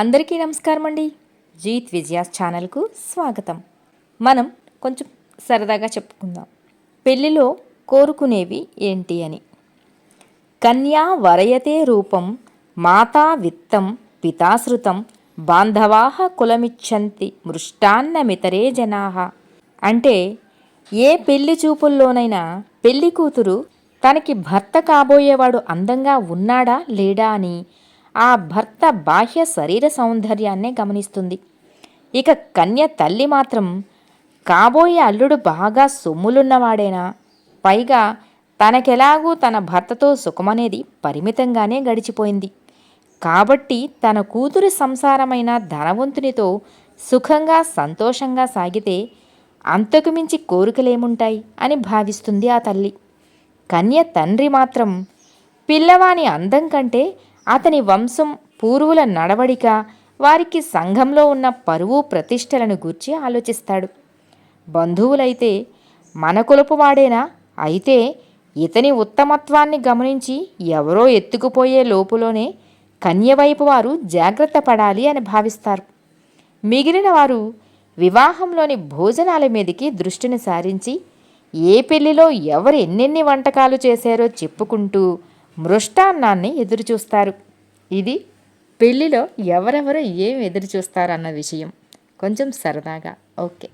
అందరికీ నమస్కారం అండి. జీత్ విజయాస్ ఛానల్కు స్వాగతం. మనం కొంచెం సరదాగా చెప్పుకుందాం. పెళ్ళిలో కోరుకునేవి ఏంటి అని. కన్యా వరయతే రూపం మాతా విత్తం పితాశ్రుతం బాంధవాహ కులమిచ్చంతి మృష్టాన్నమితరే జనాహ. అంటే ఏ పెళ్లి చూపుల్లోనైనా పెళ్లి కూతురు తనకి భర్త కాబోయేవాడు అందంగా ఉన్నాడా లేడా అని ఆ భర్త బాహ్య శరీర సౌందర్యాన్నే గమనిస్తుంది. ఇక కన్య తల్లి మాత్రం కాబోయే అల్లుడు బాగా సొమ్ములున్నవాడేనా, పైగా తనకెలాగూ తన భర్తతో సుఖమనేది పరిమితంగానే గడిచిపోయింది కాబట్టి తన కూతురి సంసారమైన ధనవంతునితో సుఖంగా సంతోషంగా సాగితే అంతకుమించి కోరికలేముంటాయి అని భావిస్తుంది ఆ తల్లి. కన్య తండ్రి మాత్రం పిల్లవాని అందం కంటే అతని వంశం పూర్వుల నడవడిక, వారికి సంఘంలో ఉన్న పరువు ప్రతిష్టలను గూర్చి ఆలోచిస్తాడు. బంధువులైతే మన కులపువాడేనా, అయితే ఇతని ఉత్తమత్వాన్ని గమనించి ఎవరో ఎత్తుకుపోయే లోపులోనే కన్యవైపు వారు జాగ్రత్త పడాలి అని భావిస్తారు. మిగిలిన వారు వివాహంలోని భోజనాల మీదకి దృష్టిని సారించి ఏ పెళ్లిలో ఎవరు ఎన్నెన్ని వంటకాలు చేశారో చెప్పుకుంటూ మృష్టాన్నాన్ని ఎదురుచూస్తారు. ఇది పెళ్ళిలో ఎవరెవరు ఏం ఎదురుచూస్తారన్న విషయం. కొంచెం సరదాగా. ఓకే.